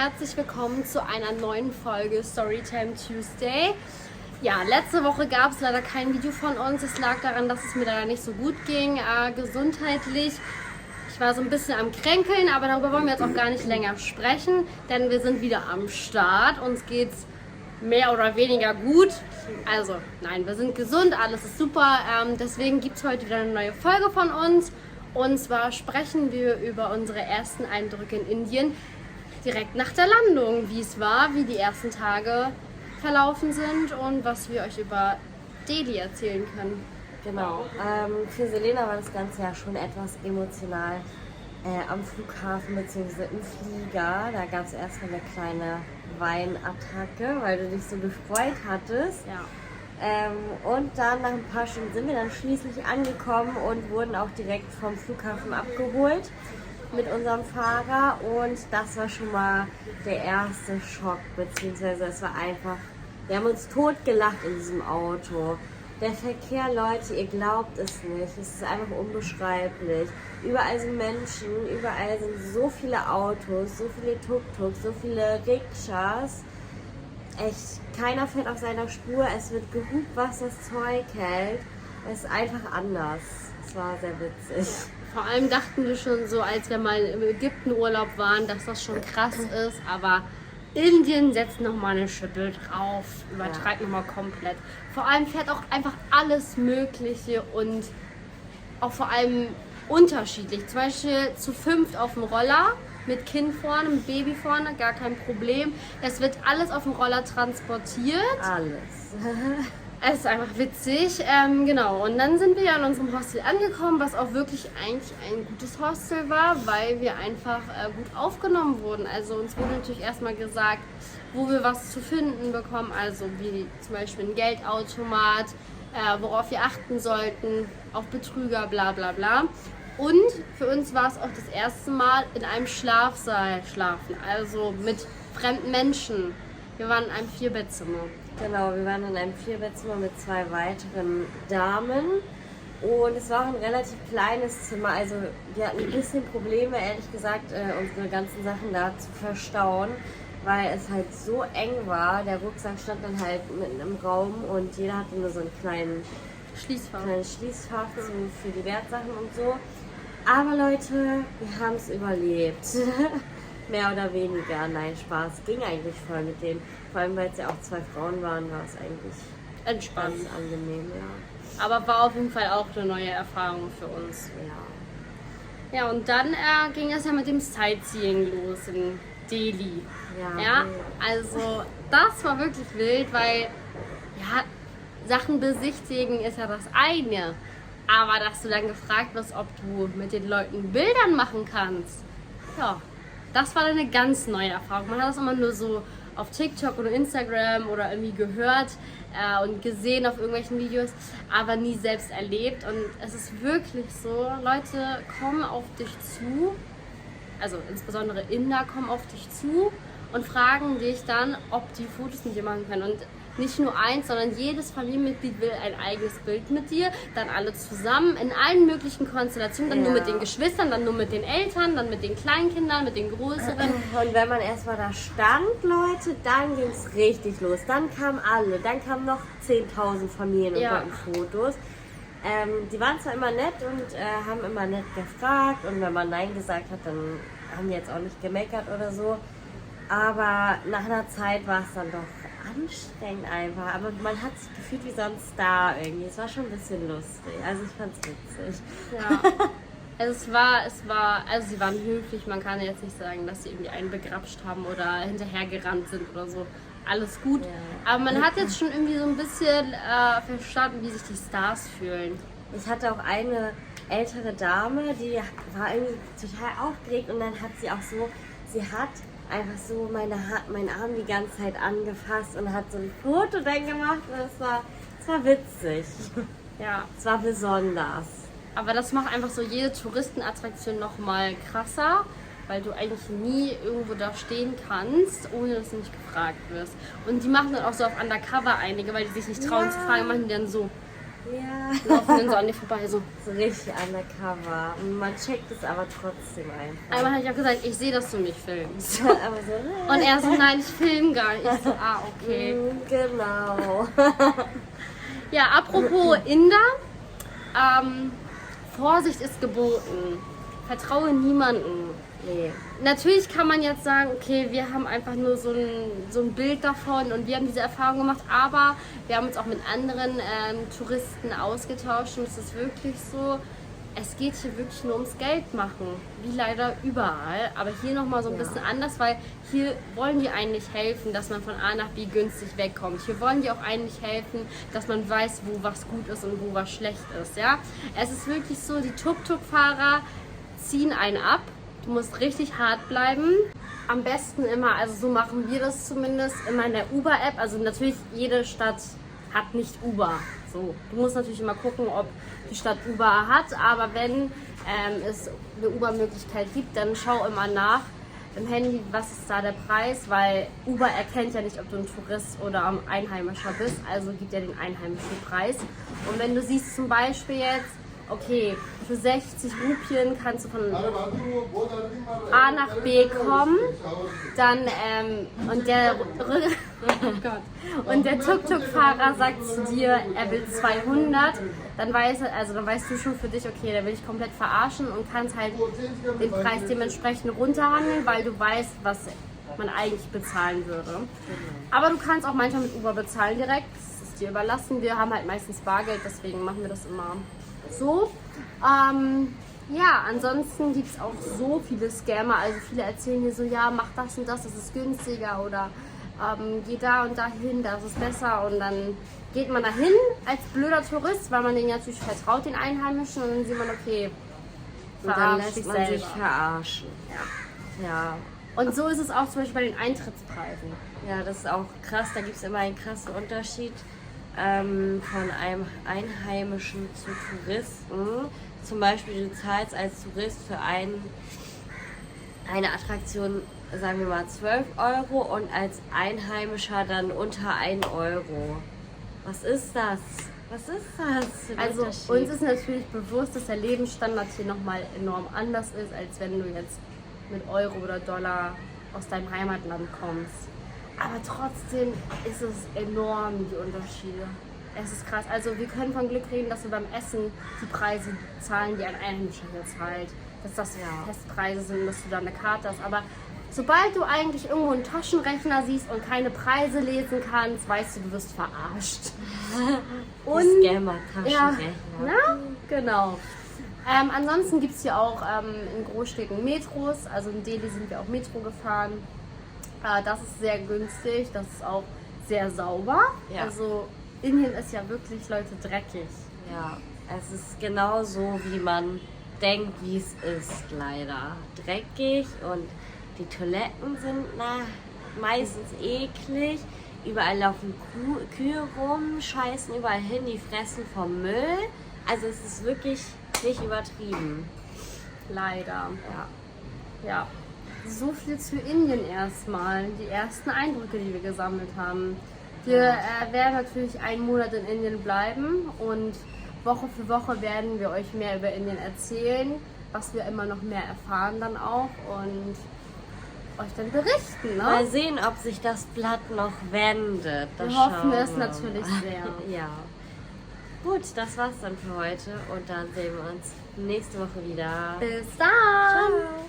herzlich willkommen zu einer neuen Folge Storytime Tuesday. Ja, letzte Woche gab es leider kein Video von uns. Es lag daran, dass es mir leider nicht so gut ging, gesundheitlich. Ich war so ein bisschen am Kränkeln, aber darüber wollen wir jetzt auch gar nicht länger sprechen, denn wir sind wieder am Start. Uns geht's mehr oder weniger gut. Also, nein, wir sind gesund, alles ist super. Deswegen gibt es heute wieder eine neue Folge von uns. Und zwar sprechen wir über unsere ersten Eindrücke in Indien direkt nach der Landung, wie es war, wie die ersten Tage verlaufen sind und was wir euch über Delhi erzählen können. Genau. Für Selena war das Ganze ja schon etwas emotional am Flughafen bzw. im Flieger. Da gab es erstmal eine kleine Weinattacke, weil du dich so gefreut hattest. Ja. Und dann nach ein paar Stunden sind wir dann schließlich angekommen und wurden auch direkt vom Flughafen abgeholt mit unserem Fahrer. Und das war schon mal der erste Schock, beziehungsweise es war einfach, wir haben uns totgelacht in diesem Auto. Der Verkehr, Leute, ihr glaubt es nicht, es ist einfach unbeschreiblich. Überall sind Menschen, überall sind so viele Autos, so viele Tuk-Tuks, so viele Rikschas. Echt, keiner fährt auf seiner Spur, es wird gehupt, was das Zeug hält. Es ist einfach anders. Es war sehr witzig. Vor allem dachten wir schon so, als wir mal im Ägypten-Urlaub waren, dass das schon krass ist, aber Indien setzt nochmal eine Schippe drauf, übertreibt nochmal komplett. Vor allem fährt auch einfach alles Mögliche und auch vor allem unterschiedlich. Zum Beispiel zu 5 auf dem Roller, mit Kind vorne, mit Baby vorne, gar kein Problem. Es wird alles auf dem Roller transportiert. Alles. Es ist einfach witzig, genau. Und dann sind wir ja in unserem Hostel angekommen, was auch wirklich eigentlich ein gutes Hostel war, weil wir einfach gut aufgenommen wurden. Also uns wurde natürlich erstmal gesagt, wo wir was zu finden bekommen, also wie zum Beispiel ein Geldautomat, worauf wir achten sollten, auf Betrüger, bla bla bla. Und für uns war es auch das erste Mal in einem Schlafsaal schlafen, also mit fremden Menschen. Wir waren in einem 4-Bettzimmer. Genau, wir waren in einem 4-Bettzimmer mit 2 weiteren Damen und es war auch ein relativ kleines Zimmer, also wir hatten ein bisschen Probleme, ehrlich gesagt, unsere ganzen Sachen da zu verstauen, weil es halt so eng war. Der Rucksack stand dann halt mitten im Raum und jeder hatte nur so einen kleinen Schließfach für die Wertsachen und so. Aber Leute, wir haben es überlebt. Mehr oder weniger. Nein, Spaß. Ging eigentlich voll mit denen. Vor allem, weil es ja auch 2 Frauen waren, war es eigentlich entspannt. Ganz angenehm, ja. Aber war auf jeden Fall auch eine neue Erfahrung für uns. Ja. Ja, und dann ging es ja mit dem Sightseeing los in Delhi. Ja, also das war wirklich wild, weil ja, Sachen besichtigen ist ja das eine. Aber dass du dann gefragt wirst, ob du mit den Leuten Bildern machen kannst, ja, das war dann eine ganz neue Erfahrung. Man hat das immer nur so auf TikTok oder Instagram oder irgendwie gehört und gesehen auf irgendwelchen Videos, aber nie selbst erlebt. Und es ist wirklich so, Leute kommen auf dich zu, also insbesondere Inder kommen auf dich zu und fragen dich dann, ob die Fotos mit dir machen können. Und nicht nur eins, sondern jedes Familienmitglied will ein eigenes Bild mit dir, dann alle zusammen, in allen möglichen Konstellationen, dann nur mit den Geschwistern, dann nur mit den Eltern, dann mit den Kleinkindern, mit den Größeren. Und wenn man erstmal da stand, Leute, dann ging es richtig los. Dann kamen alle, dann kamen noch 10.000 Familien und wollten Fotos. Die waren zwar immer nett und haben immer nett gefragt und wenn man Nein gesagt hat, dann haben die jetzt auch nicht gemeckert oder so. Aber nach einer Zeit war es dann doch anstrengend einfach, aber man hat sich gefühlt wie so ein Star irgendwie. Es war schon ein bisschen lustig, also ich fand's witzig. Ja, also sie waren höflich, man kann jetzt nicht sagen, dass sie irgendwie einen begrapscht haben oder hinterhergerannt sind oder so. Alles gut, aber man hat jetzt schon irgendwie so ein bisschen verstanden, wie sich die Stars fühlen. Ich hatte auch eine ältere Dame, die war irgendwie total aufgeregt und dann hat sie auch so, sie hat einfach so meinen Arm die ganze Zeit angefasst und hat so ein Foto dann gemacht. Es war witzig. Ja. Es war besonders. Aber das macht einfach so jede Touristenattraktion noch mal krasser, weil du eigentlich nie irgendwo da stehen kannst, ohne dass du nicht gefragt wirst. Und die machen dann auch so auf Undercover einige, weil die sich nicht trauen zu fragen, machen die dann so. Ja. Laufen dann so an dir vorbei, so. So richtig undercover. Man checkt es aber trotzdem einfach. Einmal habe ich auch gesagt, ich sehe, dass du mich filmst. Aber so, Und er so, nein, ich filme gar nicht. Ich so, okay. Genau. Ja, apropos Inder, Vorsicht ist geboten. Vertraue niemanden. Nee. Natürlich kann man jetzt sagen, okay, wir haben einfach nur so ein Bild davon und wir haben diese Erfahrung gemacht, aber wir haben uns auch mit anderen Touristen ausgetauscht und es ist wirklich so, es geht hier wirklich nur ums Geld machen, wie leider überall, aber hier nochmal so ein bisschen anders, weil hier wollen die eigentlich helfen, dass man von A nach B günstig wegkommt. Hier wollen die auch eigentlich helfen, dass man weiß, wo was gut ist und wo was schlecht ist. Ja? Es ist wirklich so, die Tuk-Tuk-Fahrer ziehen einen ab. Du musst richtig hart bleiben. Am besten immer, also so machen wir das zumindest, immer in der Uber-App. Also natürlich, jede Stadt hat nicht Uber. So, du musst natürlich immer gucken, ob die Stadt Uber hat. Aber wenn es eine Uber-Möglichkeit gibt, dann schau immer nach im Handy, was ist da der Preis. Weil Uber erkennt ja nicht, ob du ein Tourist oder ein Einheimischer bist. Also gibt ja den einheimischen Preis. Und wenn du siehst zum Beispiel jetzt, okay, für 60 Rupien kannst du von A nach B kommen, dann und der Tuk-Tuk-Fahrer sagt zu dir, er will 200, dann weißt du schon für dich, okay, der will dich komplett verarschen und kannst halt den Preis dementsprechend runterhandeln, weil du weißt, was man eigentlich bezahlen würde. Aber du kannst auch manchmal mit Uber bezahlen direkt, das ist dir überlassen. Wir haben halt meistens Bargeld, deswegen machen wir das immer so. Ja, ansonsten gibt es auch so viele Scammer, also viele erzählen dir so, ja, mach das und das ist günstiger oder geh da und dahin, das ist besser und dann geht man dahin als blöder Tourist, weil man denen natürlich vertraut, den Einheimischen und dann sieht man, okay, und dann lässt man sich verarschen. Ja. Und so ist es auch zum Beispiel bei den Eintrittspreisen. Ja, das ist auch krass, da gibt es immer einen krassen Unterschied von einem Einheimischen zu Touristen. Zum Beispiel, du zahlst als Tourist für eine Attraktion, sagen wir mal 12 Euro und als Einheimischer dann unter 1 Euro. Was ist das? Was ist das? Also uns ist natürlich bewusst, dass der Lebensstandard hier nochmal enorm anders ist, als wenn du jetzt mit Euro oder Dollar aus deinem Heimatland kommst. Aber trotzdem ist es enorm, die Unterschiede. Es ist krass. Also wir können von Glück reden, dass wir beim Essen die Preise zahlen, die ein Einheimischer hier zahlt. Dass das Festpreise sind, dass du da eine Karte hast. Aber sobald du eigentlich irgendwo einen Taschenrechner siehst und keine Preise lesen kannst, weißt du, du wirst verarscht. Und Scammer-Taschenrechner. Ja, genau. Ansonsten gibt es hier auch in Großstädten Metros. Also in Delhi sind wir auch Metro gefahren. Das ist sehr günstig, das ist auch sehr sauber. Ja. Also Indien ist ja wirklich, Leute, dreckig. Ja, es ist genau so, wie man denkt, wie es ist, leider. Dreckig und die Toiletten sind meistens eklig. Überall laufen Kühe rum, scheißen überall hin, die fressen vom Müll. Also es ist wirklich nicht übertrieben. Leider. Ja. So viel zu Indien erstmal. Die ersten Eindrücke, die wir gesammelt haben. Wir werden natürlich einen Monat in Indien bleiben und Woche für Woche werden wir euch mehr über Indien erzählen, was wir immer noch mehr erfahren dann auch und euch dann berichten. Ne? Mal sehen, ob sich das Blatt noch wendet. Wir hoffen es natürlich sehr. Ja. Gut, das war's dann für heute und dann sehen wir uns nächste Woche wieder. Bis dann! Ciao!